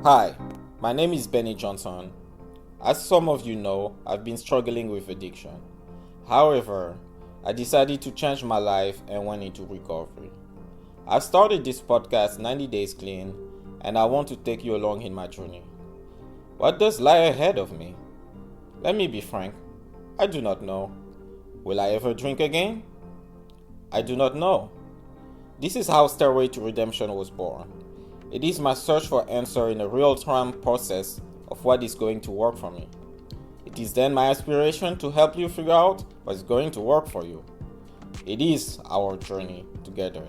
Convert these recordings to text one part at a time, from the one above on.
Hi, my name is Benny Johnson. As some of you know, I've been struggling with addiction. However, I decided to change my life and went into recovery. I started this podcast 90 Days Clean, and I want to take you along in my journey. What does lie ahead of me? Let me be frank, I do not know. Will I ever drink again? I do not know. This is how Stairway to Redemption was born. It is my search for answer in a real-time process of what is going to work for me. It is then my aspiration to help you figure out what's going to work for you. It is our journey together.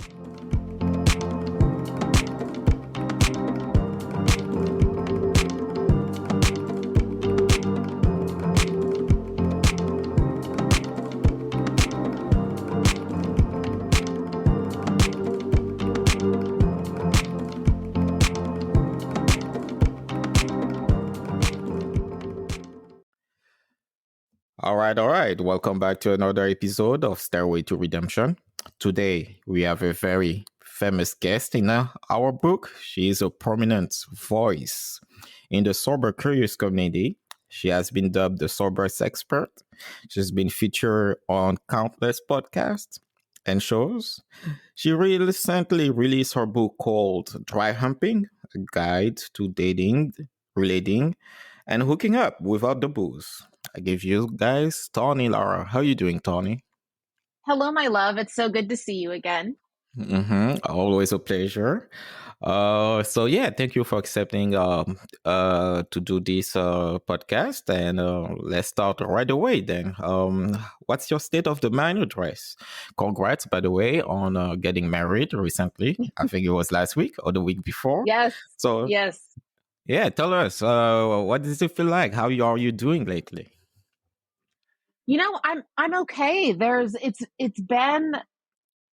All right. Welcome back to another episode of Stairway to Redemption. Today, we have a very famous guest in our book. She is a prominent voice in the sober curious community. She has been dubbed the sober sexpert. She's been featured on countless podcasts and shows. She recently released her book called Dry Humping, a guide to dating, relating, and hooking up without the booze. I give you guys Tawny Lara. How you doing, Tawny? Hello, my love. It's so good to see you again. Always a pleasure. So yeah, thank you for accepting to do this podcast, and let's start right away. Then, what's your state of the mind address? Congrats, by the way, on getting married recently. I think it was last week or the week before. Yes, So yes. yeah, tell us, what does it feel like? How are you doing lately? I'm okay. It's been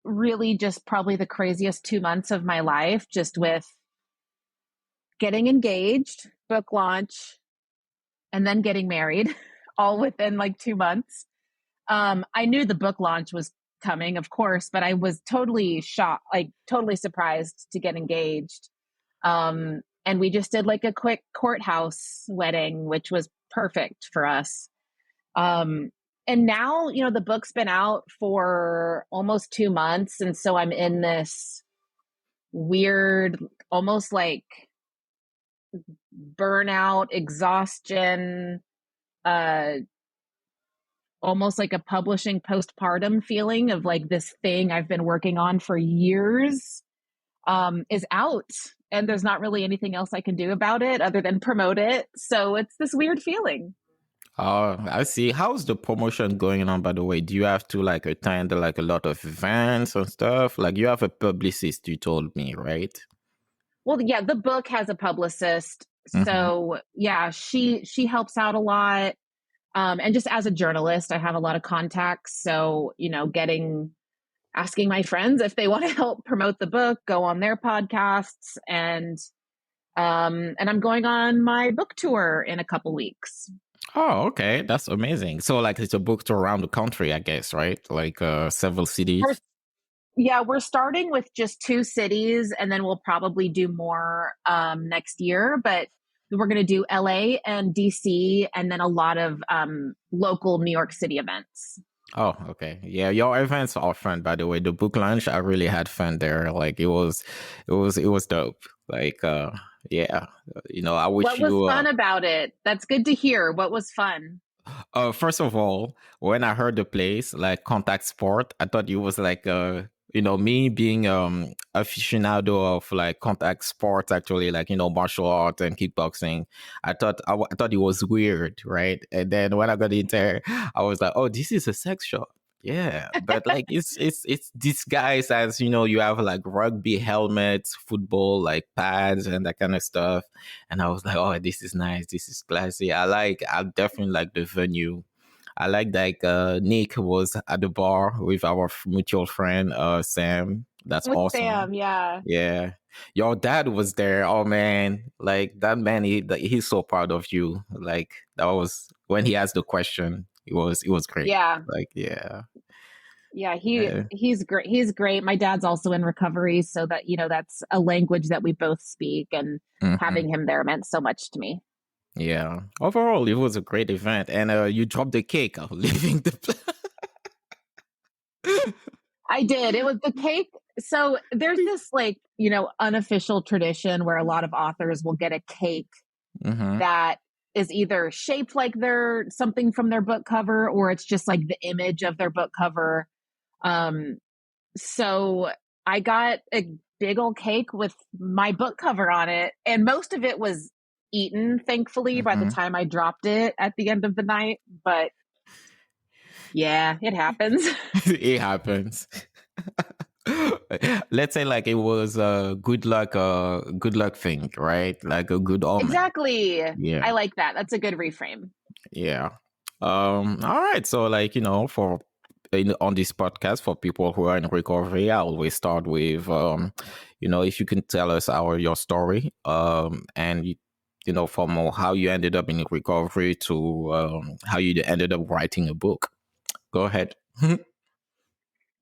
really just probably the craziest 2 months of my life, just with getting engaged, book launch, and then getting married, all within like 2 months. I knew the book launch was coming, of course, but I was totally shocked, like totally surprised to get engaged. And we just did like a quick courthouse wedding, which was perfect for us. And now, the book's been out for almost 2 months. And so I'm in this weird, almost like burnout, exhaustion, uh, almost like a publishing postpartum feeling of like this thing I've been working on for years is out. And there's not really anything else I can do about it other than promote it. So it's this weird feeling. I see. How's the promotion going on, by the way? Do you have to like attend like a lot of events and stuff? Like you have a publicist, you told me, right? Well, yeah, the book has a publicist. Mm-hmm. So yeah, she helps out a lot. And just as a journalist, I have a lot of contacts. So, asking my friends if they want to help promote the book, go on their podcasts, and I'm going on my book tour in a couple weeks. Oh, okay. That's amazing. So like it's a book tour around the country, I guess, right? Like several We're, cities. yeah, we're starting with just 2 cities, and then we'll probably do more next year. But we're going to do LA and DC, and then a lot of local New York City events. Oh, okay. Yeah, your events are fun, by the way. The book launch, I really had fun there. Like it was dope. Like yeah. I wish What was you fun about it? That's good to hear. What was fun? first of all, when I heard the place, like contact sport, I thought it was like me being aficionado of like contact sports, actually, like martial arts and kickboxing. I thought it was weird, right? And then when I got in there, I was like, oh, this is a sex shop. Yeah, but like it's disguised as you have like rugby helmets, football like pads and that kind of stuff. And I was like, oh, this is nice. This is classy. I definitely like the venue. I like that Nick was at the bar with our mutual friend, Sam. That's With awesome. Sam, yeah. Yeah. Your dad was there. Oh man. Like that man, he's so proud of you. Like that was when he asked the question. It was great. Yeah. Like, yeah. Yeah, Uh, he's great. He's great. My dad's also in recovery, so that that's a language that we both speak, and mhm. having him there meant so much to me. Yeah. Overall, it was a great event, and you dropped the cake of leaving the. I did. It was the cake. So there's this unofficial tradition where a lot of authors will get a cake Mm-hmm. that is either shaped like they're something from their book cover, or it's just like the image of their book cover. Um, so I got a big old cake with my book cover on it, and most of it was eaten, thankfully, by the Mm-hmm. time I dropped it at the end of the night. But yeah, it happens. It happens. Let's say like it was a good luck thing, right? Like a good omen. Exactly. Yeah. I like that. That's a good reframe. Yeah. All right. So like, on this podcast for people who are in recovery, I always start with if you can tell us your story, and from how you ended up in recovery to how you ended up writing a book. Go ahead.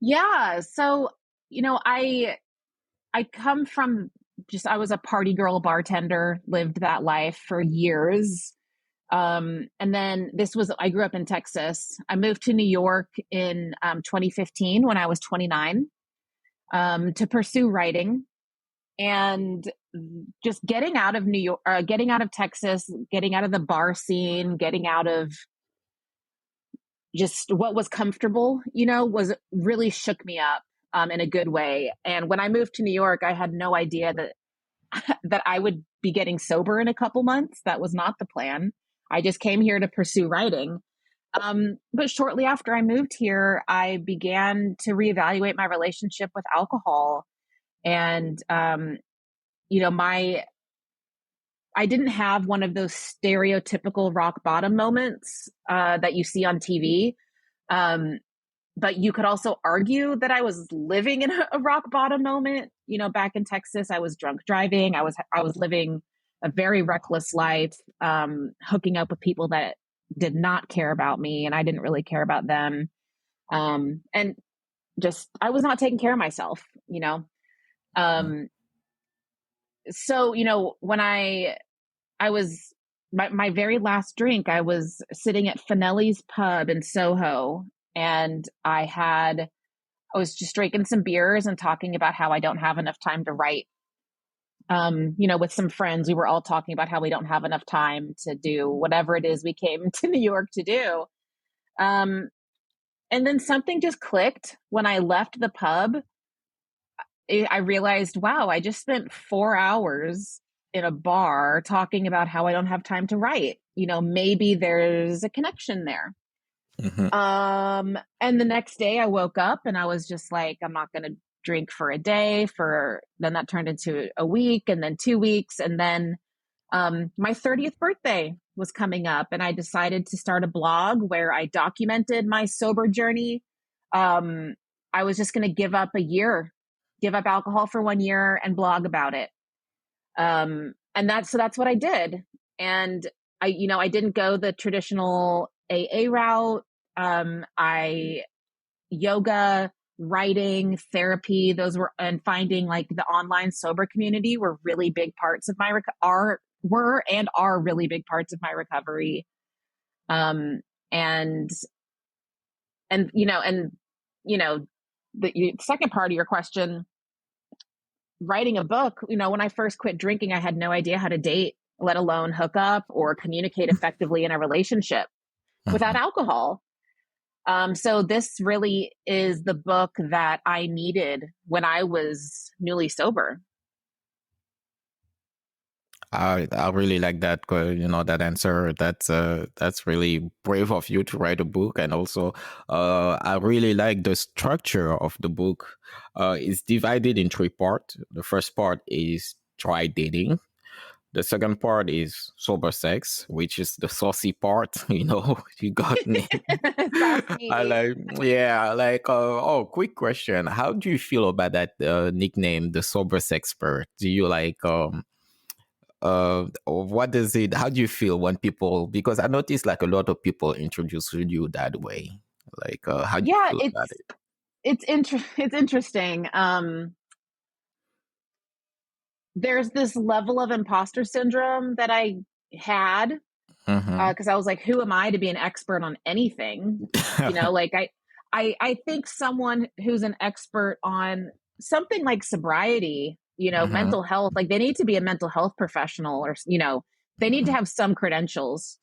Yeah. So, I come from I was a party girl bartender, lived that life for years. And then I grew up in Texas. I moved to New York in 2015 when I was 29 to pursue writing. And just getting out of New York, getting out of Texas, getting out of the bar scene, getting out of just what was comfortable, was really shook me up in a good way. And when I moved to New York, I had no idea that I would be getting sober in a couple months. That was not the plan. I just came here to pursue writing. But shortly after I moved here, I began to reevaluate my relationship with alcohol. And, I didn't have one of those stereotypical rock bottom moments that you see on TV. Um, but you could also argue that I was living in a rock bottom moment. Back in Texas, I was drunk driving. I was living a very reckless life, hooking up with people that did not care about me, and I didn't really care about them. And just I was not taking care of myself. So when I was my very last drink, I was sitting at Finelli's Pub in Soho, and I was just drinking some beers and talking about how I don't have enough time to write. With some friends, we were all talking about how we don't have enough time to do whatever it is we came to New York to do. Um, and then something just clicked when I left the pub. I realized, wow, I just spent 4 hours in a bar talking about how I don't have time to write. Maybe there's a connection there. Mhm. And the next day I woke up and I was just like, I'm not going to drink for a day. Then that turned into a week, and then 2 weeks. And then, my 30th birthday was coming up, and I decided to start a blog where I documented my sober journey. Um, I was just going to give up alcohol for 1 year and blog about it. And that's what I did. And I didn't go the traditional AA route. I yoga, writing, therapy, and finding like the online sober community were really big parts of my are really big parts of my recovery. Um, and and you know the second part of your question, writing a book. When I first quit drinking, I had no idea how to date, let alone hook up or communicate effectively in a relationship without Mhm. alcohol. So this really is the book that I needed when I was newly sober. I really like that, that answer. That's really brave of you to write a book, and also I really like the structure of the book. It's divided in three parts. The first part is try dating. The second part is sober sex, which is the saucy part. You got me. I Saucy. like, yeah, like, quick question. How do you feel about that nickname, the sober sexpert? Do you like, what does it, how do you feel when people, because I noticed like a lot of people introduce you that way. Like, how do you Yeah, feel about it's it? it's interesting. There's this level of imposter syndrome that I had Mm-hmm. because I was like, who am I to be an expert on anything? Like I think someone who's an expert on something like sobriety, Mm-hmm. mental health, like they need to be a mental health professional, or they need to have some credentials.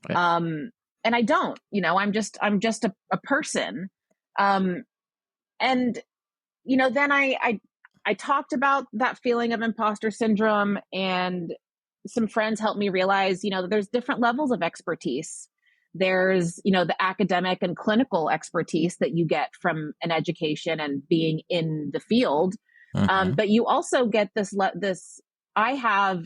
Right. And I don't. I'm just a person. Um, and then I talked about that feeling of imposter syndrome, and some friends helped me realize, that there's different levels of expertise. There's, the academic and clinical expertise that you get from an education and being in the field. Mm-hmm. But you also get this. I have,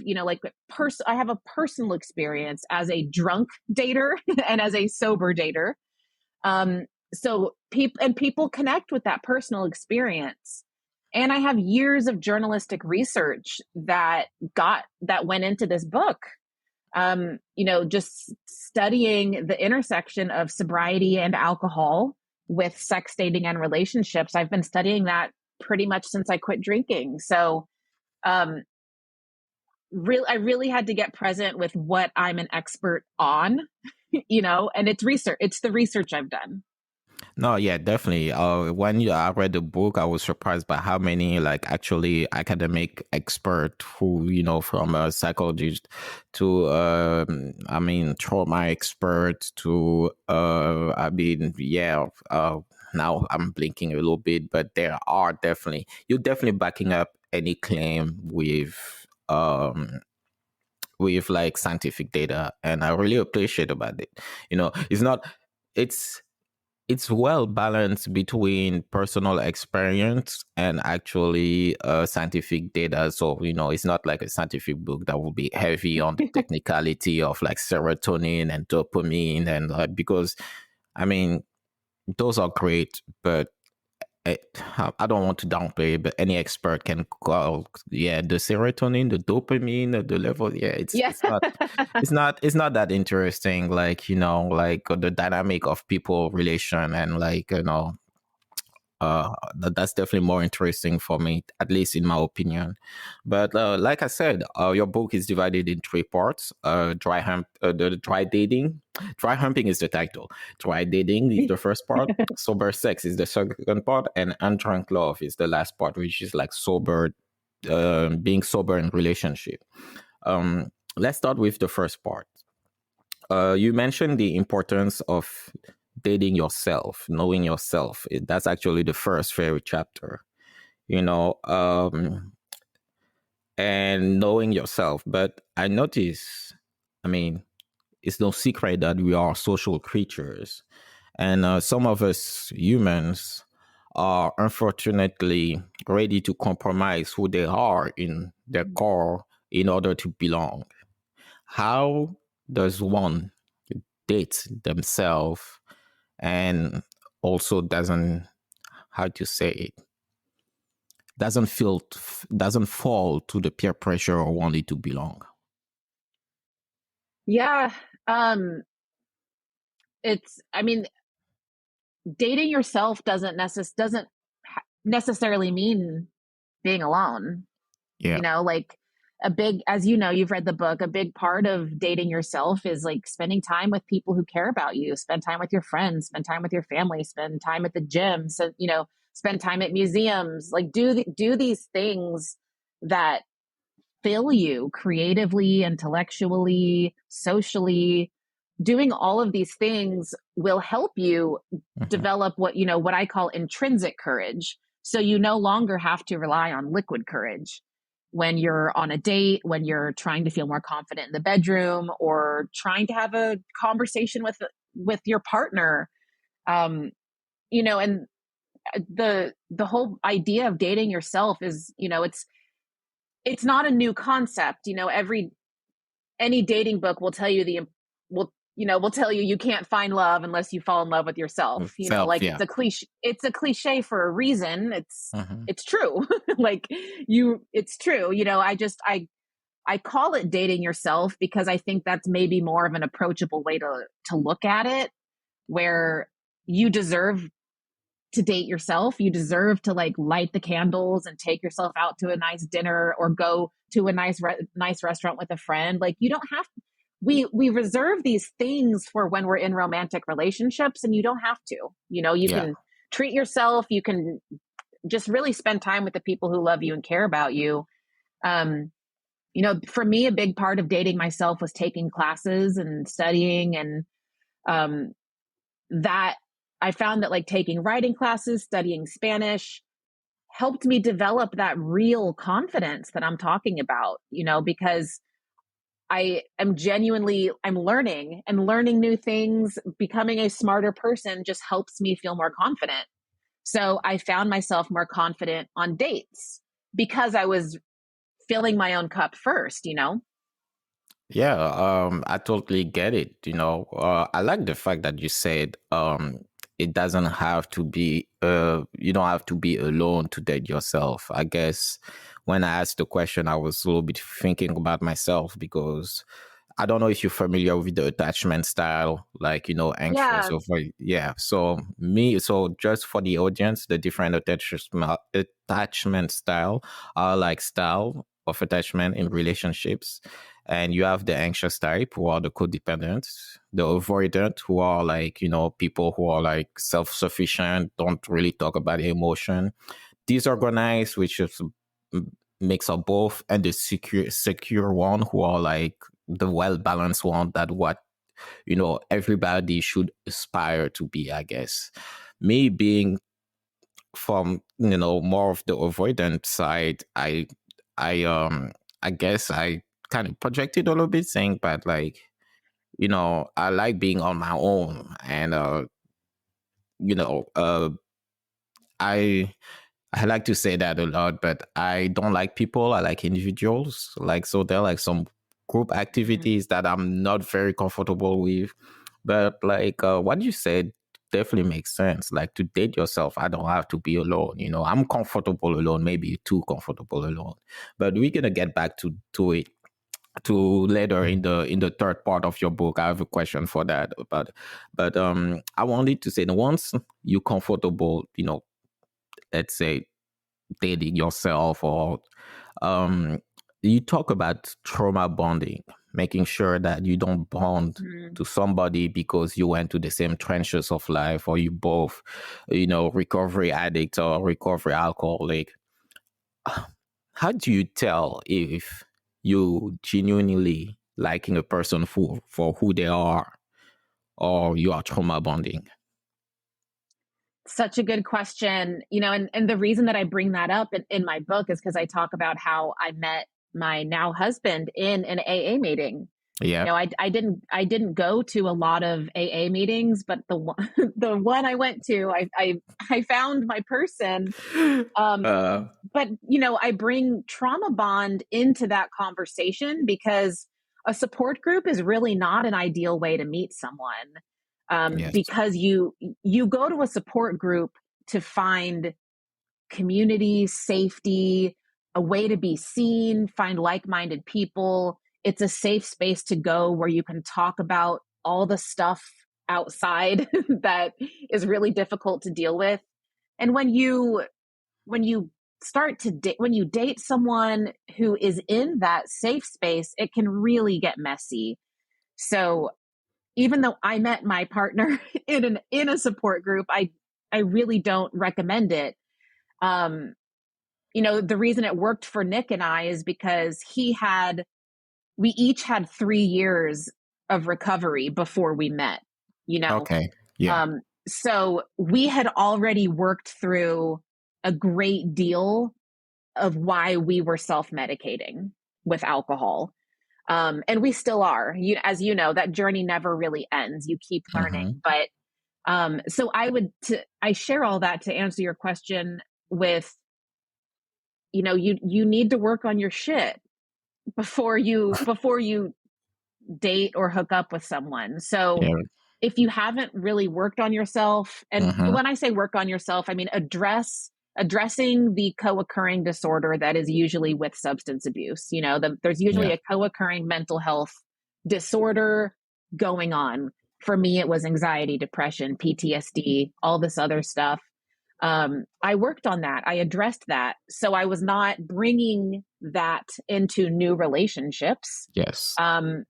I have a personal experience as a drunk dater and as a sober dater. So people connect with that personal experience. And I have years of journalistic research that went into this book. Just studying the intersection of sobriety and alcohol with sex, dating, and relationships. I've been studying that pretty much since I quit drinking. So, I really had to get present with what I'm an expert on, and it's research. It's the research I've done. No, yeah, definitely. I read the book, I was surprised by how many like actually academic expert who, from a psychologist to, trauma expert to, now I'm blinking a little bit, but you're definitely backing up any claim with like scientific data, and I really appreciate about it. It's not, it's it's well balanced between personal experience and actually scientific data. So, it's not like a scientific book that will be heavy on the technicality of like serotonin and dopamine. And because, I mean, those are great, but I don't want to downplay it, but any expert can call, the serotonin, the dopamine, the level. Yeah, Yeah. it's not that interesting. Like, like the dynamic of people relation and like, that's definitely more interesting for me, at least in my opinion. But like I said, your book is divided in three parts. The dry dating, dry humping is the title. Dry dating is the first part. Sober sex is the second part, and undrunk love is the last part, which is like sober, being sober in relationship. Let's start with the first part. You mentioned the importance of dating yourself, knowing yourself. That's actually the first very chapter, you know, um, and knowing yourself. But I notice, I mean, it's no secret that we are social creatures. And some of us humans are unfortunately ready to compromise who they are in their core in order to belong. How does one date themselves and also how to say it, doesn't fall to the peer pressure or wanting to belong? Yeah. It's, I mean, dating yourself doesn't necessarily mean being alone. Yeah. Like as you've read the book, a big part of dating yourself is like spending time with people who care about you, spend time with your friends, spend time with your family, spend time at the gym. So, spend time at museums, like do these things that fill you creatively, intellectually, socially. Doing all of these things will help you Mm-hmm. develop what I call intrinsic courage. So you no longer have to rely on liquid courage when you're on a date, when you're trying to feel more confident in the bedroom, or trying to have a conversation with your partner. And the whole idea of dating yourself is, it's not a new concept. Any dating book will tell you will tell you can't find love unless you fall in love with yourself. Self, Like yeah. it's a cliche for a reason. Mm-hmm. It's true. Like it's true. I call it dating yourself because I think that's maybe more of an approachable way to look at it, where you deserve to date yourself. You deserve to like light the candles and take yourself out to a nice dinner or go to a nice restaurant with a friend. Like you don't have we reserve these things for when we're in romantic relationships, and you don't have to. You Yeah. can treat yourself, you can just really spend time with the people who love you and care about you. For me, a big part of dating myself was taking classes and studying, and that I found that like taking writing classes, studying Spanish helped me develop that real confidence that I'm talking about, because I'm learning and learning new things. Becoming a smarter person just helps me feel more confident. So I found myself more confident on dates because I was filling my own cup first. Yeah, I totally get it. I like the fact that you said it doesn't have to be you don't have to be alone to date yourself. I guess when I asked the question, I was a little bit thinking about myself because I don't know if you're familiar with the attachment style, like, anxious Yeah. over, yeah. So just for the audience, the different attachment style are like style of attachment in relationships. And you have the anxious type who are the codependent, the avoidant who are like, people who are like self-sufficient, don't really talk about emotion. Disorganized, which is a mix of both, and the secure one who are like the well-balanced one that what everybody should aspire to be, I guess. Me being from more of the avoidant side, I guess I kind of projected a little bit saying, but like, I like being on my own, and you know I I like to say that a lot, but I don't like people. I like individuals. Like, so there are like some group Mhm. activities that I'm not very comfortable with. But like what you said definitely makes sense. Like to date yourself, I don't have to be alone. I'm comfortable alone, maybe too comfortable alone. But we're gonna get back to it to later in the third part of your book. I have a question for that. But I wanted to say that once you're comfortable, let's say dating yourself or um you talk about trauma bonding, making sure that you don't bond Mhm. to somebody because you went to the same trenches of life, or you both recovery addict or recovery alcoholic. How do you tell if you genuinely liking a person for who they are, or you are trauma bonding? Such a good question. And the reason that I bring that up in my book is because I talk about how I met my now husband in an AA meeting. Yeah. I didn't go to a lot of AA meetings, but the one the one I went to, I found my person. Um, uh but I bring trauma bond into that conversation because a support group is really not an ideal way to meet someone. yes. Because you go to a support group to find community, safety, a way to be seen, find like-minded people. It's a safe space to go where you can talk about all the stuff outside that is really difficult to deal with. And when you when you date someone who is in that safe space, it can really get messy. So even though I met my partner in a support group, I really don't recommend it. Um, the reason it worked for Nick and I is because we each had 3 years of recovery before we met, you know? Okay. Yeah. So we had already worked through a great deal of why we were self-medicating with alcohol. And we still are. As you know, that journey never really ends. You keep Mm-hmm. learning. But so I share all that to answer your question with, you need to work on your shit before you date or hook up with someone. So Yeah. if you haven't really worked on yourself, and Mm-hmm. when I say work on yourself, I mean addressing the co-occurring disorder that is usually with substance abuse. There's usually Yeah. a co-occurring mental health disorder going on. For me, it was anxiety, depression, PTSD, all this other stuff. I worked on that. I addressed that. So I was not bringing that into new relationships. Yes. And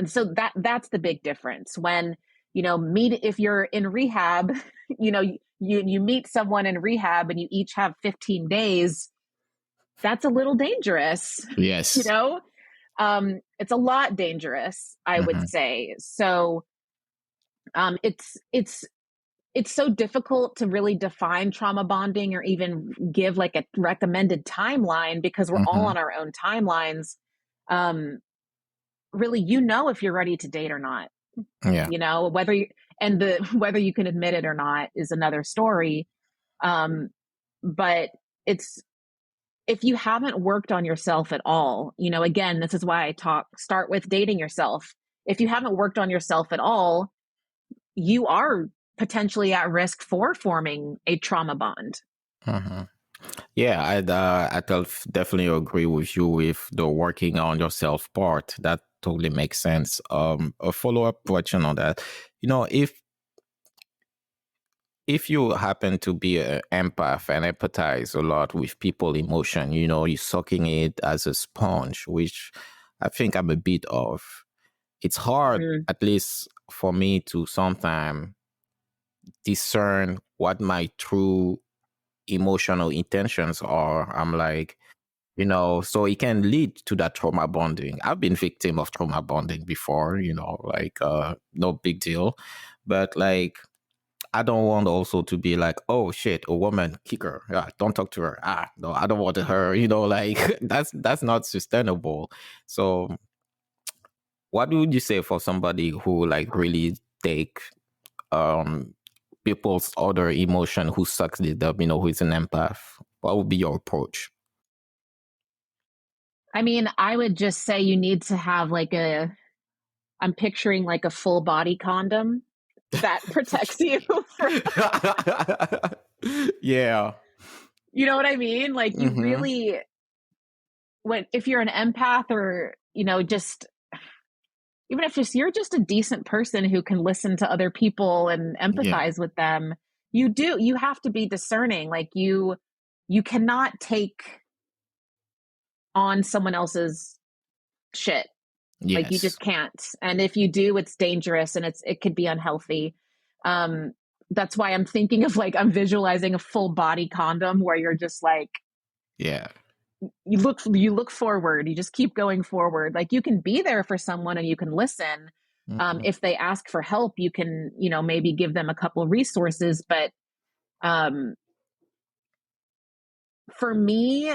so that's the big difference. When, if you're in rehab, you meet someone in rehab and you each have 15 days, that's a little dangerous, you Yes. know? It's a lot dangerous, I would Mm-hmm. say. So it's so difficult to really define trauma bonding or even give like a recommended timeline because we're all Mm-hmm. on our own timelines. Really, if you're ready to date or not, Yeah. whether you, and the whether you can admit it or not is another story. But it's if you haven't worked on yourself at all, again, this is why start with dating yourself. If you haven't worked on yourself at all, you are potentially at risk for forming a trauma bond. Mm-hmm. Yeah, definitely agree with you with the working on yourself part. That totally makes sense. A follow-up question on that. If you happen to be an empath and empathize a lot with people emotion, you're sucking it as a sponge, which I think I'm a bit of. It's hard, Mm. at least for me, to sometimes discern what my true emotional intentions are. I'm like, so it can lead to that trauma bonding. I've been victim of trauma bonding before, like no big deal. But like I don't want also to be like, oh shit, a woman, kick her. Yeah, don't talk to her. No, I don't want her, like that's not sustainable. So what would you say for somebody who like really take um people's other emotion, who sucks it up, who is an empath? What would be your approach? I mean, I would just say you need to have I'm picturing like a full body condom that protects you from, Yeah. you know what I mean? Like you Mm-hmm. really, if you're an empath or, just, even if you're just a decent person who can listen to other people and Yeah. empathize with them, you have to be discerning. Like you cannot take on someone else's shit. Like you Yes. just can't. And if you do, it's dangerous and it could be unhealthy. Um, that's why I'm thinking of I'm visualizing a full body condom where you're just like, Yeah. you look forward, you just keep going forward. Like you can be there for someone and you can listen. Mm-hmm. If they ask for help, you can, maybe give them a couple resources. But um, for me,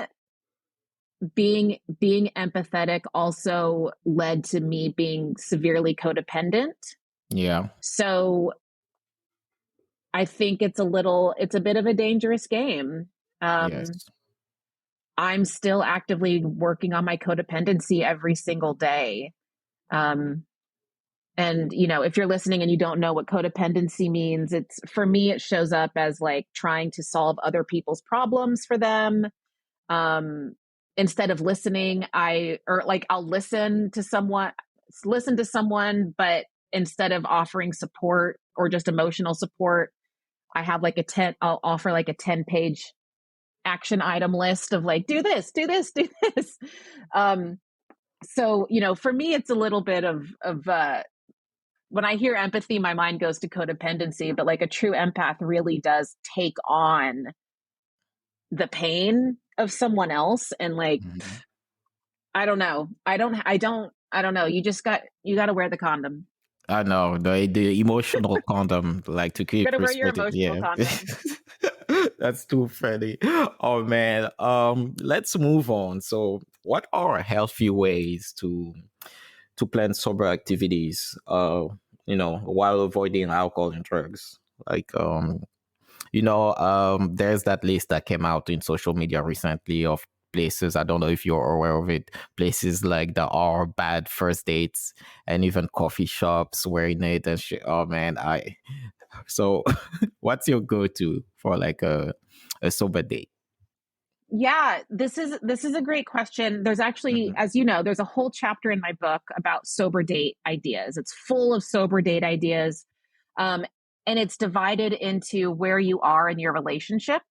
being empathetic also led to me being severely codependent. Yeah. So I think it's a bit of a dangerous game. Um, Yes. I'm still actively working on my codependency every single day. Um, and if you're listening and you don't know what codependency means, for me, it shows up as like trying to solve other people's problems for them. Um, Instead of listening, I'll listen to someone, but instead of offering support or just emotional support, I'll offer like a 10-page action item list of like, do this, do this, do this. Um, so, for me, it's a little bit of when I hear empathy, my mind goes to codependency, but like a true empath really does take on the pain of someone else. And like, Mm-hmm. I don't know. I don't know. You got to wear the condom. I know the emotional condom, like to You keep got to wear your respecting. emotional Yeah, condom. that's too funny. Oh man, let's move on. So, what are healthy ways to plan sober activities? While avoiding alcohol and drugs. Like, there's that list that came out in social media recently of places. I don't know if you're aware of it. Places like there are bad first dates and even coffee shops wearing it and shit. Oh man, so what's your go-to for like a sober date? Yeah, this is a great question. There's actually, Mm-hmm. as you know, there's a whole chapter in my book about sober date ideas. It's full of sober date ideas. Um, and it's divided into where you are in your relationship.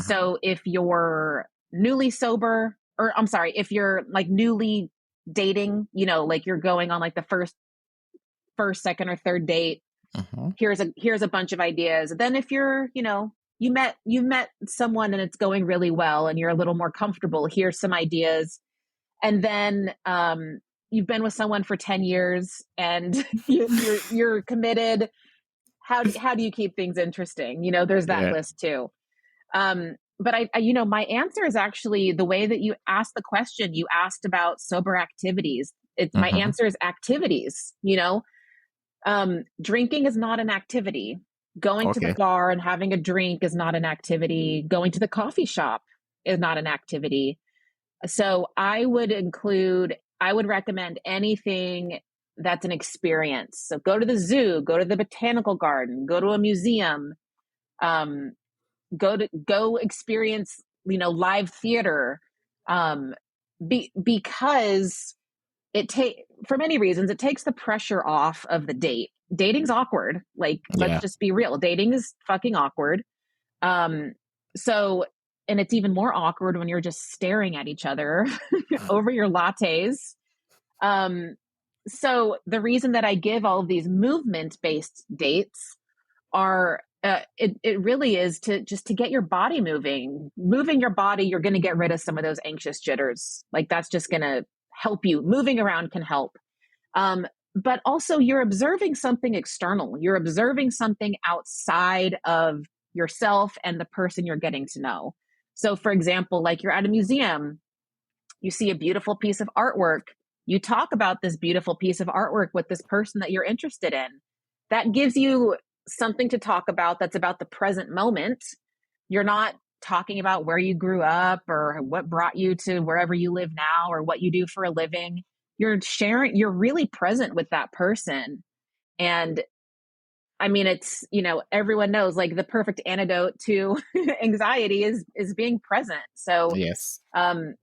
So if you're newly sober, or I'm sorry, if you're like newly dating, you know, like you're going on like the first, second, or third date, here's a bunch of ideas. Then if you're, you know, you met someone and it's going really well and you're a little more comfortable, here's some ideas. And then you've been with someone for 10 years and you're committed. How do you keep things interesting? You know, there's that list too. But I, you know, my answer is actually the way that you asked the question. You asked about sober activities. My answer is activities. You know, drinking is not an activity. Going to the bar and having a drink is not an activity. Going to the coffee shop is not an activity. So I would recommend anything that's an experience. So go to the zoo, go to the botanical garden, go to a museum, go experience, you know, live theater, because for many reasons, it takes the pressure off of the date. Dating's awkward. Like, let's just be real. Dating is fucking awkward. So, and it's even more awkward when you're just staring at each other over your lattes. So the reason that I give all of these movement-based dates are, it really is to get your body moving. Moving your body, you're going to get rid of some of those anxious jitters. Like, that's just going to help you. Moving around can help. But also you're observing something external. You're observing something outside of yourself and the person you're getting to know. So for example, like you're at a museum, you see a beautiful piece of artwork. You talk about this beautiful piece of artwork with this person that you're interested in. That gives you something to talk about that's about the present moment. You're not talking about where you grew up or what brought you to wherever you live now or what you do for a living. You're really present with that person. And I mean, it's, you know, everyone knows like the perfect antidote to anxiety is being present. So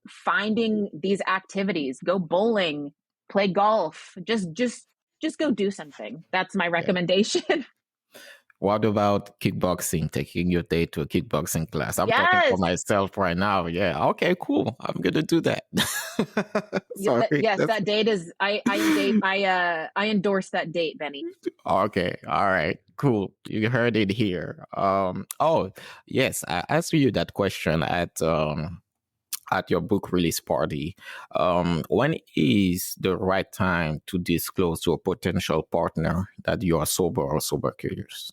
finding these activities, go bowling, play golf, just go do something. That's my recommendation. What about kickboxing? Taking your date to a kickboxing class? I'm talking for myself right now. Yeah. Okay. Cool. I'm gonna do that. That date is. I endorse that date, Benny. Okay. All right. Cool. You heard it here. Oh yes, I asked you that question at your book release party. When is the right time to disclose to a potential partner that you are sober or sober curious?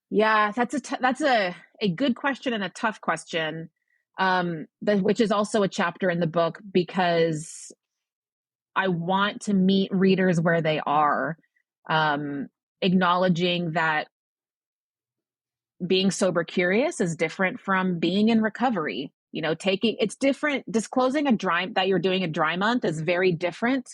Yeah, that's a good question and a tough question, which is also a chapter in the book because I want to meet readers where they are, acknowledging that being sober curious is different from being in recovery. You know, it's different. Disclosing that you're doing a dry month is very different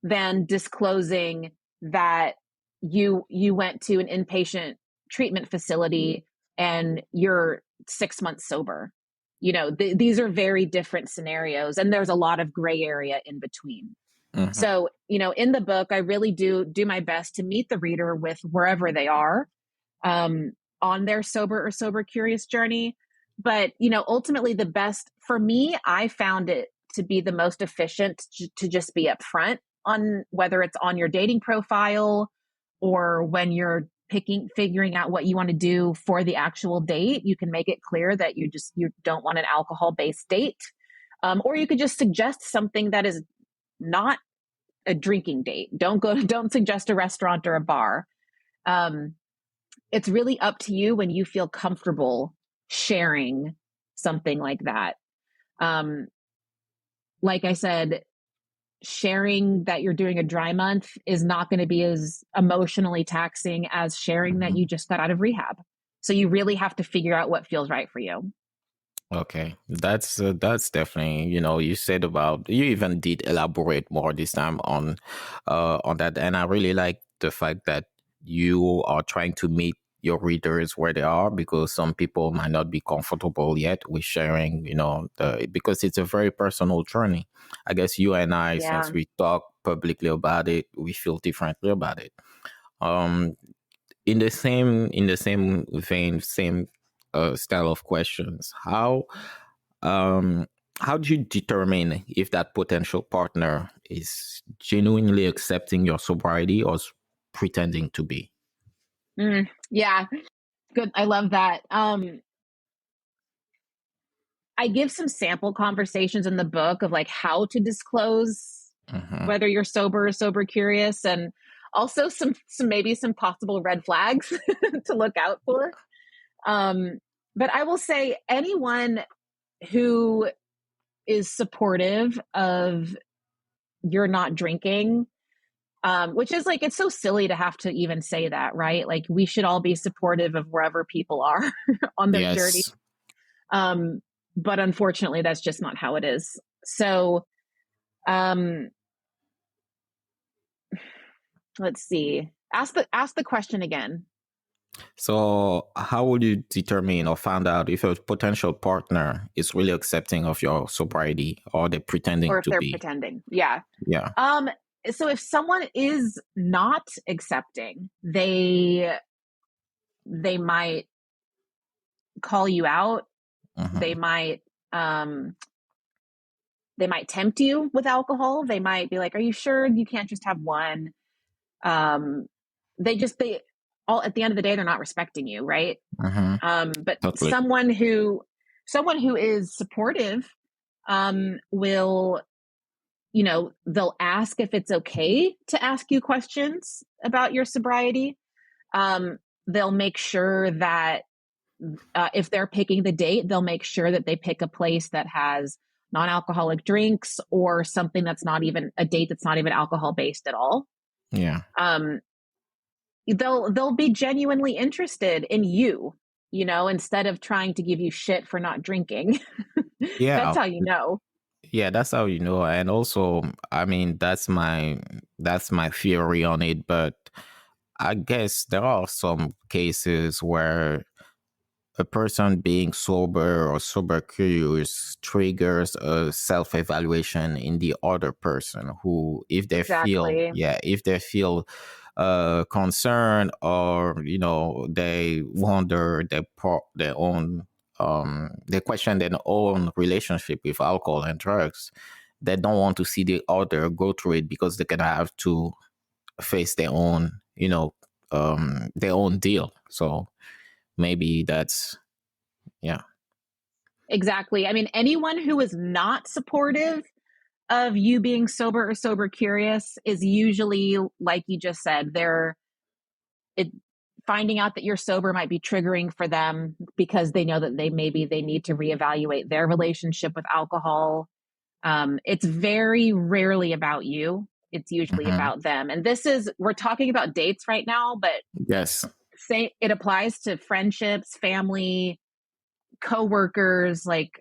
than disclosing that you went to an inpatient treatment facility and you're 6 months sober. You know, these are very different scenarios, and there's a lot of gray area in between. So, you know, in the book, I really do my best to meet the reader with wherever they are on their sober or sober curious journey. But, you know, ultimately the best for me, I found it to be the most efficient to just be upfront on whether it's on your dating profile or when you're figuring out what you want to do for the actual date. You can make it clear that you don't want an alcohol-based date. Or you could just suggest something that is not a drinking date. Don't suggest a restaurant or a bar. It's really up to you when you feel comfortable sharing something like that. Like I said, sharing that you're doing a dry month is not going to be as emotionally taxing as sharing that you just got out of rehab. So you really have to figure out what feels right for you. Okay, that's definitely, you know, you even did elaborate more this time on that, and I really like the fact that you are trying to meet your readers where they are, because some people might not be comfortable yet with sharing, you know, because it's a very personal journey. I guess you and I, since we talk publicly about it, we feel differently about it. in the same vein, same style of questions, um how do you determine if that potential partner is genuinely accepting your sobriety or pretending to be? Yeah, good. I love that. I give some sample conversations in the book of like how to disclose Mm-hmm. whether you're sober or sober curious, and also some maybe some possible red flags to look out for. But I will say anyone who is supportive of you're not drinking, which is like, it's so silly to have to even say that, right? Like we should all be supportive of wherever people are on their journey. Yes. But unfortunately, that's just not how it is. So, um, let's see. Ask the question again. So how would you determine or find out if a potential partner is really accepting of your sobriety or they're pretending Or if to they're be? pretending. Yeah. Yeah. So if someone is not accepting, they might call you out. Mm-hmm. Um, they might tempt you with alcohol. They might be like, "Are you sure you can't just have one?" Um, they all at the end of the day, they're not respecting you, right? Mm-hmm. But Totally. someone who is supportive, will, they'll ask if it's okay to ask you questions about your sobriety. They'll make sure that if they're picking the date, they'll make sure that they pick a place that has non-alcoholic drinks or something that's not even a date that's not even alcohol based at all. Yeah. They'll be genuinely interested in you, instead of trying to give you shit for not drinking. That's Yeah. how you know. Yeah, that's how you know. And also, I mean, that's my theory on it, but I guess there are some cases where a person being sober or sober curious triggers a self-evaluation in the other person who, if they feel, Exactly. concerned, or they wonder their own, they question their own relationship with alcohol and drugs. They don't want to see the other go through it because they can have to face their own, their own deal. So maybe that's, yeah. Exactly. I mean, anyone who is not supportive of you being sober or sober curious is usually, like you just said, it, finding out that you're sober might be triggering for them because they know that they need to reevaluate their relationship with alcohol. It's very rarely about you. It's usually Mm-hmm. about them. And we're talking about dates right now, but Yes. say it applies to friendships, family, coworkers. Like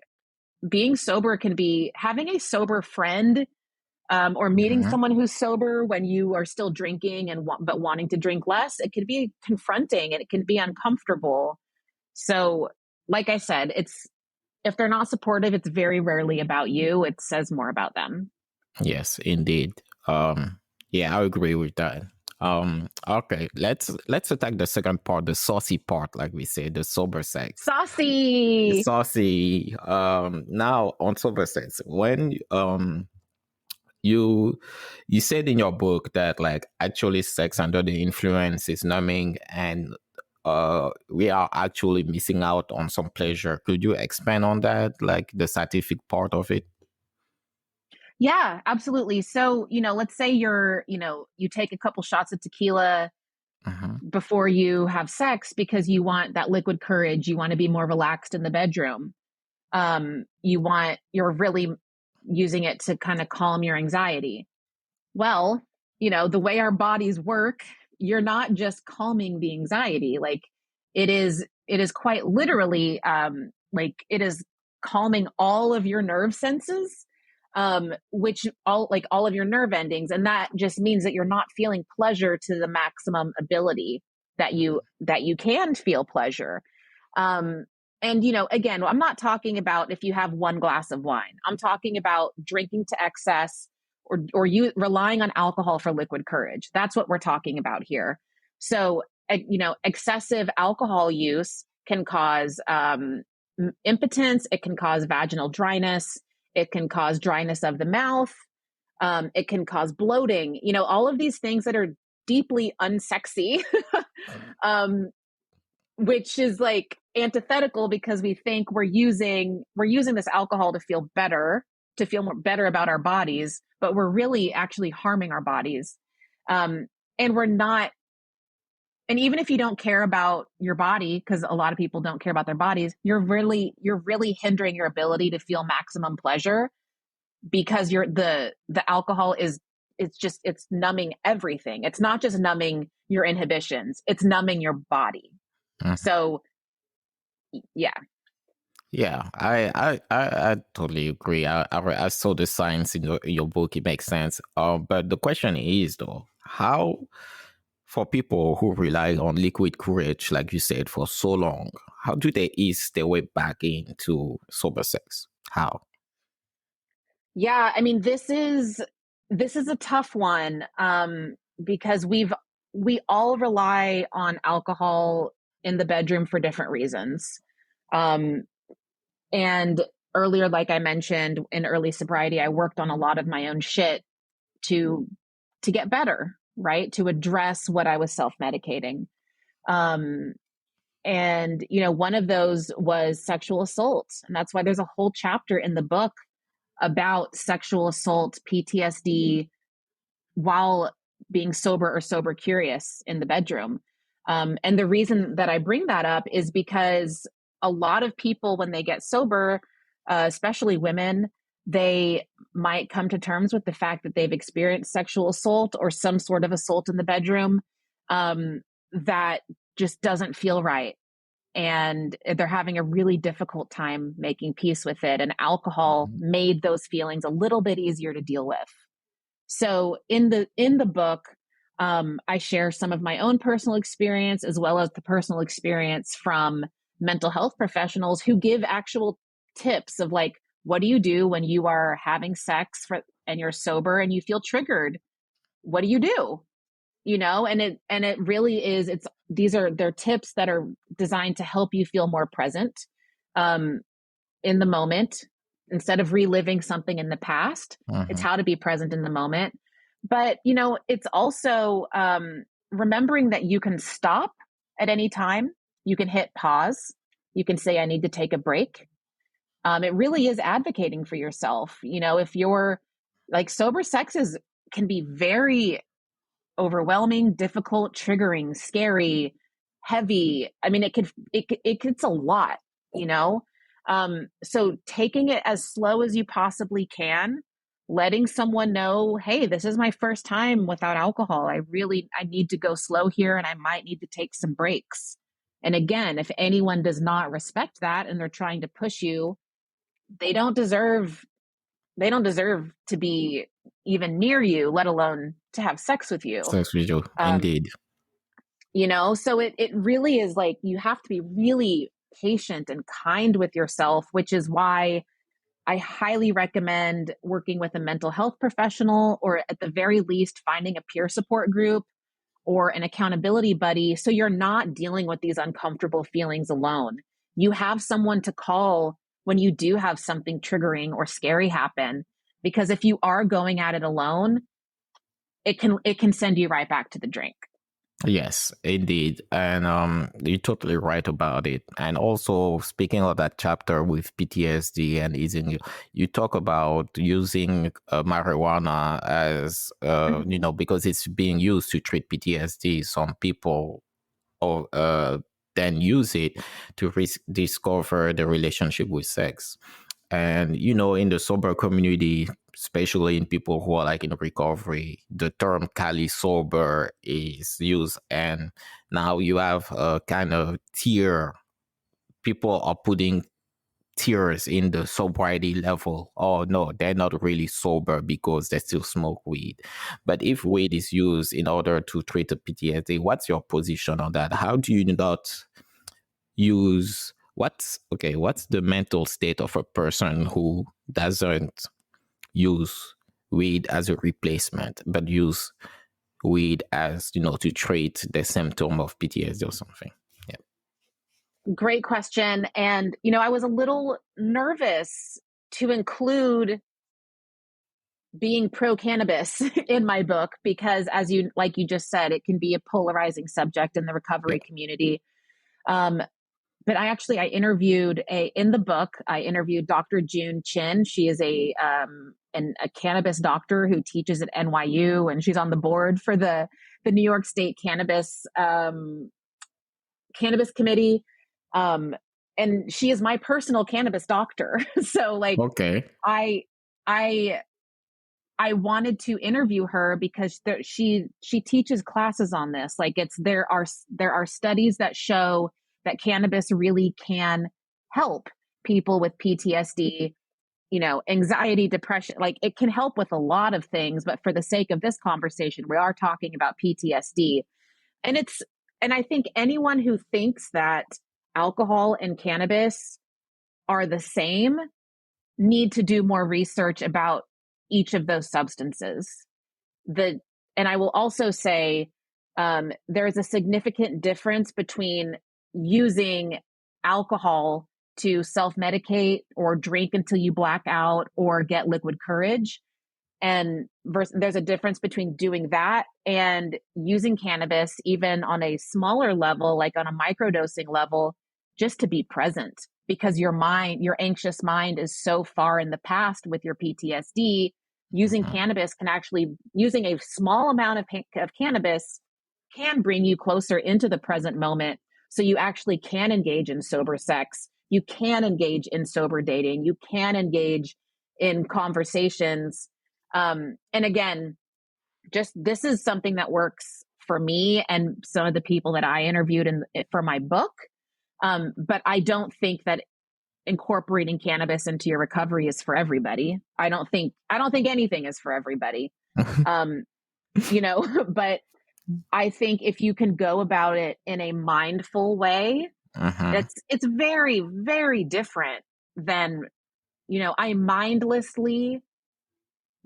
being sober can be having a sober friend, or meeting Mm-hmm. someone who's sober when you are still drinking but wanting to drink less. It can be confronting and it can be uncomfortable. So, like I said, if they're not supportive, it's very rarely about you. It says more about them. Yes, indeed. Yeah, I agree with that. Okay, let's attack the second part, the saucy part, like we say, the sober sex. The Saucy. saucy. Now on sober sex, when you you said in your book that like actually sex under the influence is numbing, and we are actually missing out on some pleasure. Could you expand on that, like the scientific part of it? Yeah, absolutely. So, let's say you take a couple shots of tequila Mm-hmm. before you have sex because you want that liquid courage. You want to be more relaxed in the bedroom. You're really using it to kind of calm your anxiety. Well, the way our bodies work, you're not just calming the anxiety. Like it is quite literally, like it is calming all of your nerve senses, which all of your nerve endings. And that just means that you're not feeling pleasure to the maximum ability that you can feel pleasure. And again, I'm not talking about if you have one glass of wine. I'm talking about drinking to excess, or you relying on alcohol for liquid courage. That's what we're talking about here. So excessive alcohol use can cause impotence. It can cause vaginal dryness. It can cause dryness of the mouth. It can cause bloating. All of these things that are deeply unsexy, which is like antithetical because we think we're using this alcohol to feel better, to feel more better about our bodies, but we're really actually harming our bodies. And we're not. And even if you don't care about your body, because a lot of people don't care about their bodies, you're really hindering your ability to feel maximum pleasure, because the alcohol it's numbing everything. It's not just numbing your inhibitions, it's numbing your body. So yeah. Yeah, I totally agree. I saw the science in your book. It makes sense. But the question is, though, how, for people who rely on liquid courage, like you said, for so long, how do they ease their way back into sober sex? How? Yeah, I mean, this is a tough one, because we all rely on alcohol in the bedroom for different reasons. And earlier, like I mentioned, in early sobriety, I worked on a lot of my own shit to get better, right? To address what I was self-medicating. And one of those was sexual assault, and that's why there's a whole chapter in the book about sexual assault, PTSD, while being sober or sober curious in the bedroom. And the reason that I bring that up is because a lot of people, when they get sober, especially women, they might come to terms with the fact that they've experienced sexual assault or some sort of assault in the bedroom, that just doesn't feel right. And they're having a really difficult time making peace with it. And alcohol made those feelings a little bit easier to deal with. So in the book, I share some of my own personal experience, as well as the personal experience from mental health professionals who give actual tips of, like, what do you do when you are having sex and you're sober and you feel triggered? What do you do? And it really is, they're tips that are designed to help you feel more present, in the moment, instead of reliving something in the past. It's how to be present in the moment. But, it's also, remembering that you can stop at any time. You can hit pause. You can say, I need to take a break. It really is advocating for yourself. If you're like, sober sex can be very overwhelming, difficult, triggering, scary, heavy. I mean, it's a lot, so taking it as slow as you possibly can, letting someone know, hey, this is my first time without alcohol. I need to go slow here, and I might need to take some breaks. And again, if anyone does not respect that and they're trying to push you, they don't deserve to be even near you, let alone to have sex with you. Sex with you, indeed. So it really is like, you have to be really patient and kind with yourself, which is why I highly recommend working with a mental health professional, or at the very least finding a peer support group or an accountability buddy, so you're not dealing with these uncomfortable feelings alone. You have someone to call when you do have something triggering or scary happen, because if you are going at it alone, it can send you right back to the drink. Yes, indeed. And you're totally right about it. And also, speaking of that chapter with PTSD and easing, you talk about using marijuana as, because it's being used to treat PTSD. Some people then use it to discover the relationship with sex. And, in the sober community, especially in people who are like in recovery, the term Cali sober is used. And now you have a kind of tier. People are putting tiers in the sobriety level. Oh, no, they're not really sober because they still smoke weed. But if weed is used in order to treat a PTSD, what's your position on that? How do you not use what's the mental state of a person who doesn't use weed as a replacement but use weed as, to treat the symptom of PTSD or something? Yeah. Great question. And, I was a little nervous to include being pro cannabis in my book because, like you just said, it can be a polarizing subject in the recovery community. But I interviewed in the book, I interviewed Dr. June Chin. She is a cannabis doctor who teaches at NYU, and she's on the board for the New York State Cannabis Committee. And she is my personal cannabis doctor. So like, Okay. I wanted to interview her because she teaches classes on this. Like there are studies that show that cannabis really can help people with PTSD, anxiety, depression. Like it can help with a lot of things, but for the sake of this conversation, we are talking about PTSD. And I think anyone who thinks that alcohol and cannabis are the same need to do more research about each of those substances. And I will also say there's a significant difference between using alcohol to self-medicate or drink until you black out or get liquid courage. And there's a difference between doing that and using cannabis, even on a smaller level, like on a microdosing level, just to be present, because your anxious mind is so far in the past with your PTSD. Using cannabis using a small amount of cannabis can bring you closer into the present moment. So you actually can engage in sober sex. You can engage in sober dating. You can engage in conversations. And again, this is something that works for me and some of the people that I interviewed for my book. But I don't think that incorporating cannabis into your recovery is for everybody. I don't think anything is for everybody. But I think if you can go about it in a mindful way, it's very, very different than, I mindlessly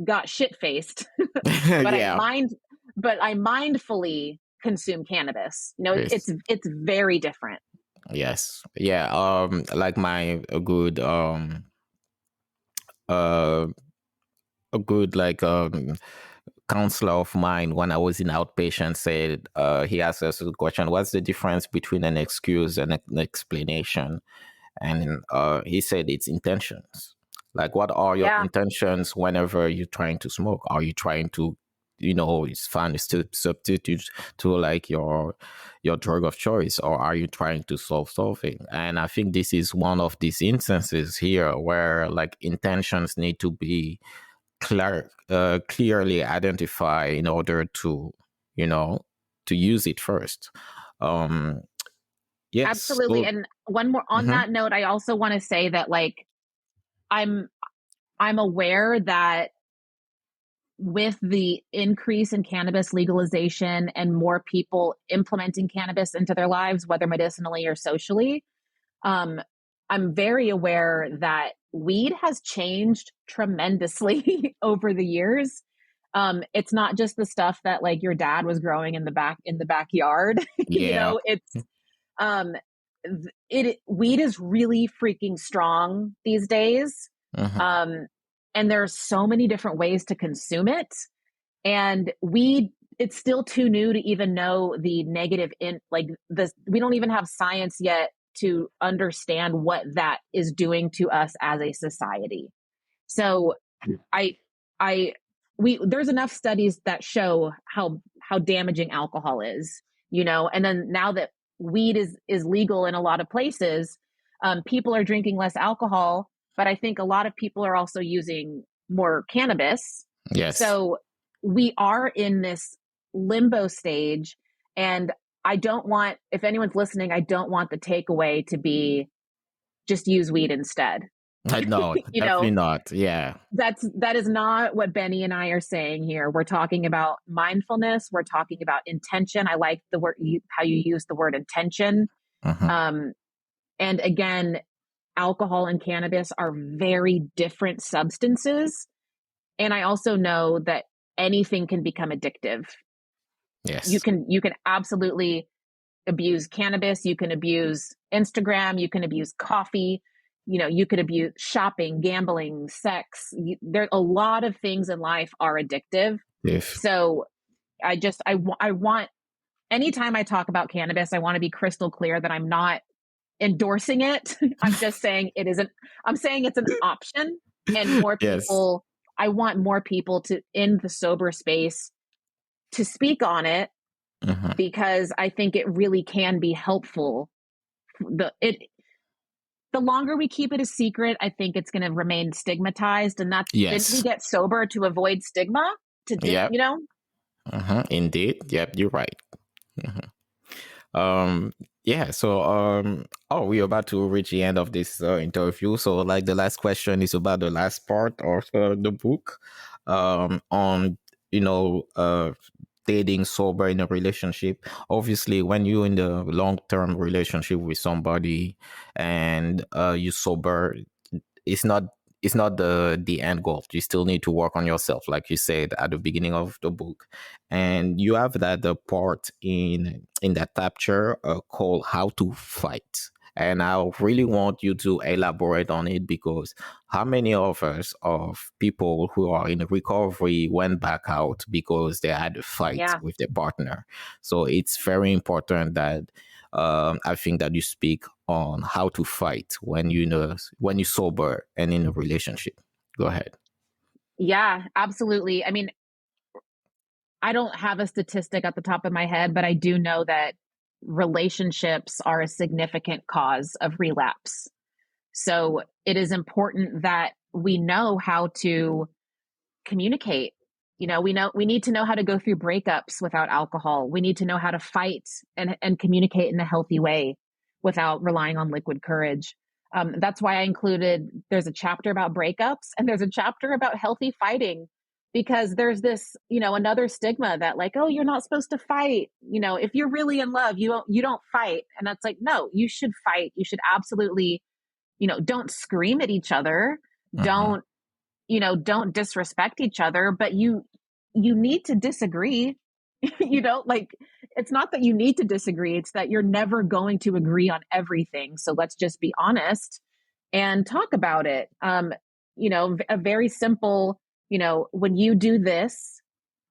got shit-faced, but Yeah. I mindfully consume cannabis. Yes. It's very different. Yes. Yeah. Like a good like counselor of mine when I was in outpatient said he asked us the question, what's the difference between an excuse and an explanation? And he said it's intentions. Like, what are your intentions whenever you're trying to smoke? Are you trying to, find a substitute to like your drug of choice, or are you trying to solve something? And I think this is one of these instances here where like intentions need to be clearly identified in order to, to use it first. Yes. Absolutely. And one more on that note, I also want to say that like I'm aware that with the increase in cannabis legalization and more people implementing cannabis into their lives, whether medicinally or socially, I'm very aware that weed has changed tremendously over the years. It's not just the stuff that like your dad was growing in the backyard. Yeah. Weed is really freaking strong these days. And there's so many different ways to consume it. And it's still too new to even know the negative we don't even have science yet to understand what that is doing to us as a society. So there's enough studies that show how damaging alcohol is, and then now that weed is legal in a lot of places, people are drinking less alcohol, but I think a lot of people are also using more cannabis. Yes. So we are in this limbo stage, and if anyone's listening, I don't want the takeaway to be just use weed instead. No, definitely not. Yeah. That is not what Benny and I are saying here. We're talking about mindfulness. We're talking about intention. I like the word, how you use the word intention. And again, alcohol and cannabis are very different substances. And I also know that anything can become addictive. Yes. You can absolutely abuse cannabis, you can abuse Instagram, you can abuse coffee, you could abuse shopping, gambling, sex. There a lot of things in life are addictive. If So I want, anytime I talk about cannabis, I want to be crystal clear that I'm not endorsing it. I'm just saying it isn't, I'm saying it's an option, and more yes. people, I want more people to, in the sober space, to speak on it, Hmm. because I think it really can be helpful. The longer we keep it a secret, I think it's going to remain stigmatized, and that's, didn't we Yes. get sober to avoid stigma? To do, Yep. Indeed. Yep. You're right. Mhm. Um, yeah. So, oh, we're about to reach the end of this interview. So, like, the last question is about the last part of the book, on you know, dating sober in a relationship. Obviously, when you're in the long-term relationship with somebody and you sober, it's not the end goal. You still need to work on yourself, like you said at the beginning of the book. And you have that the part in that chapter called How to Fight. And I really want you to elaborate on it, because how many of us, of people who are in recovery, went back out because they had a fight Yeah. with their partner? So it's very important that I think that you speak on how to fight when when you sober and in a relationship. Go ahead. Yeah, absolutely. I mean, I don't have a statistic at the top of my head, but I do know that relationships are a significant cause of relapse. So it is important that we know how to communicate. We need to know how to go through breakups without alcohol. We need to know how to fight and communicate in a healthy way without relying on liquid courage. That's why I included, there's a chapter about breakups and there's a chapter about healthy fighting, because there's this, another stigma that, like, oh, you're not supposed to fight. If you're really in love, you don't fight. And that's like, no, you should fight. You should absolutely, don't scream at each other. Mm-hmm. Don't disrespect each other, but you need to disagree. Like, it's not that you need to disagree, it's that you're never going to agree on everything. So let's just be honest and talk about it. A very simple, when you do this,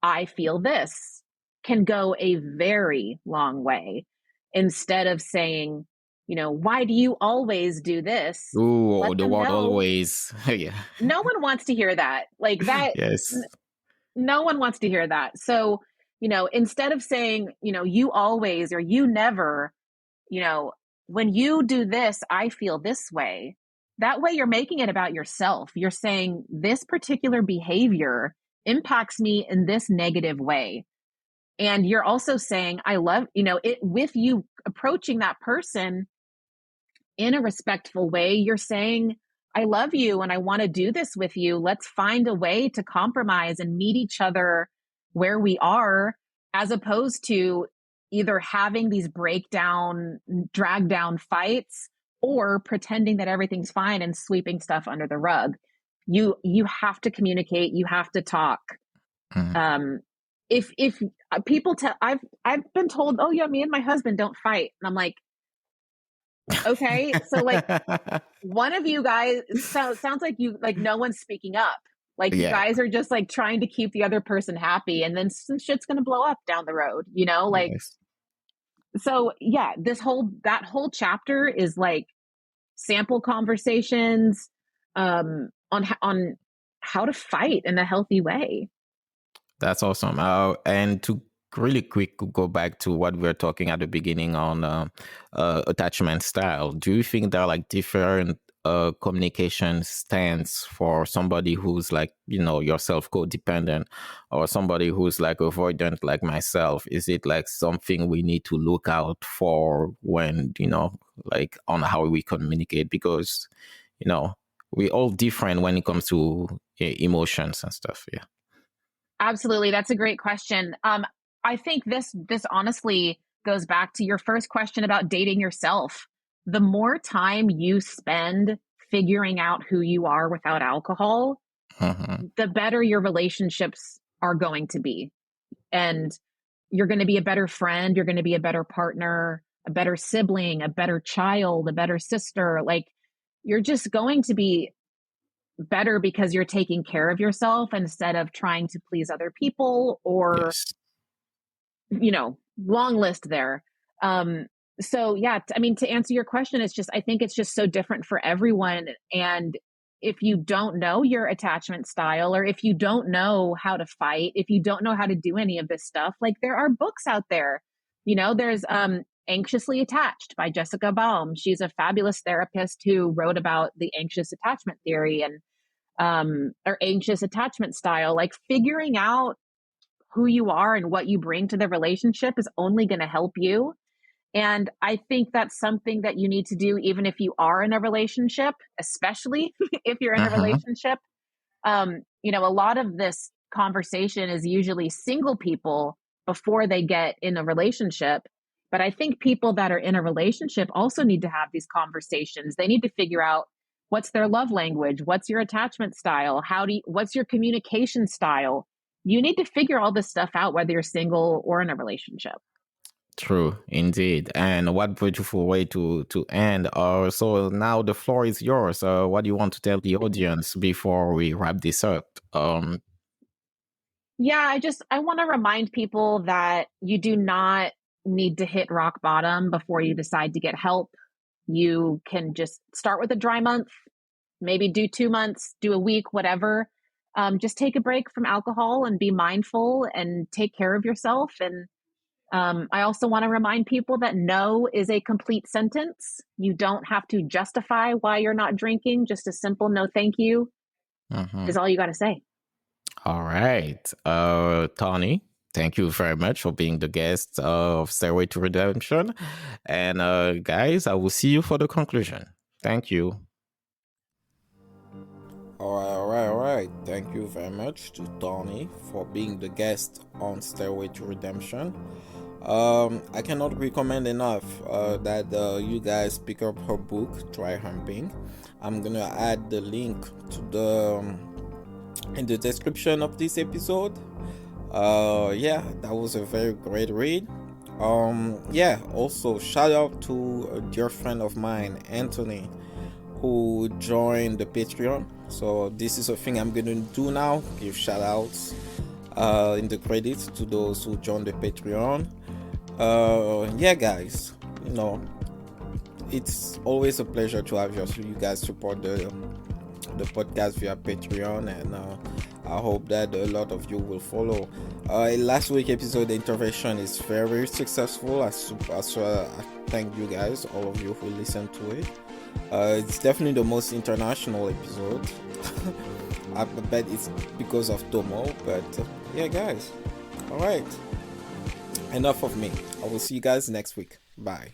I feel this, can go a very long way. Instead of saying, why do you always do this? Ooh, Let the them word know. always. Yeah. No one wants to hear that. Like that, Yes. no one wants to hear that. So, instead of saying, you always or you never, you know, when you do this, I feel this way. That way you're making it about yourself. You're saying this particular behavior impacts me in this negative way. And you're also saying, I love, it, with you approaching that person in a respectful way, you're saying, I love you and I want to do this with you. Let's find a way to compromise and meet each other where we are, as opposed to either having these breakdown, drag down fights, or pretending that everything's fine and sweeping stuff under the rug. You have to communicate, you have to talk. Mm. Um, if people tell, I've been told, oh yeah, me and my husband don't fight. And I'm like, okay, so like, one of you guys, sounds like you, like, no one's speaking up. Like, you Yeah. guys are just like trying to keep the other person happy, and then some shit's gonna blow up down the road, like. Yes. So yeah, that whole chapter is like sample conversations, on how to fight in a healthy way. That's awesome. And to really quick go back to what we were talking at the beginning on attachment style, do you think there are like different communication stance for somebody who's like, yourself codependent, or somebody who's like avoidant like myself? Is it like something we need to look out for when, like on how we communicate? Because, we're all different when it comes to emotions and stuff. Yeah. Absolutely. That's a great question. I think this honestly goes back to your first question about dating yourself. The more time you spend figuring out who you are without alcohol, Mm-hmm. the better your relationships are going to be. And you're going to be a better friend, you're going to be a better partner, a better sibling, a better child, a better sister. Like, you're just going to be better because you're taking care of yourself instead of trying to please other people, or, Yes. long list there. So yeah, I mean, to answer your question, I think it's just so different for everyone. And if you don't know your attachment style, or if you don't know how to fight, if you don't know how to do any of this stuff, like, there are books out there. There's Anxiously Attached by Jessica Baum. She's a fabulous therapist who wrote about the anxious attachment theory and or anxious attachment style. Like, figuring out who you are and what you bring to the relationship is only going to help you. And I think that's something that you need to do even if you are in a relationship, especially if you're in a Mm-hmm. relationship. A lot of this conversation is usually single people before they get in a relationship. But I think people that are in a relationship also need to have these conversations. They need to figure out what's their love language, what's your attachment style, what's your communication style. You need to figure all this stuff out, whether you're single or in a relationship. True, indeed. And what beautiful way to end. So now the floor is yours. What do you want to tell the audience before we wrap this up? Yeah, I want to remind people that you do not need to hit rock bottom before you decide to get help. You can just start with a dry month, maybe do 2 months, do a week, whatever. Just take a break from alcohol and be mindful and take care of yourself. And I also want to remind people that no is a complete sentence. You don't have to justify why you're not drinking. Just a simple no, thank you is all you got to say. All right. Tawny, thank you very much for being the guest of Stairway to Redemption. And guys, I will see you for the conclusion. Thank you. All right. Thank you very much to Tawny for being the guest on Stairway to Redemption. I cannot recommend enough that you guys pick up her book, Dry Humping. I'm gonna add the link to the in the description of this episode. Yeah, that was a very great read. Yeah, also shout out to a dear friend of mine, Anthony, who joined the Patreon. So this is a thing I'm gonna do now, give shout outs in the credits to those who joined the Patreon. Yeah, guys, it's always a pleasure to have you guys support the podcast via Patreon, and I hope that a lot of you will follow. Last week episode, the intervention is very successful. I thank you guys, all of you who listened to it. It's definitely the most international episode. I bet it's because of Tomo, but yeah, guys. All right. Enough of me. I will see you guys next week. Bye.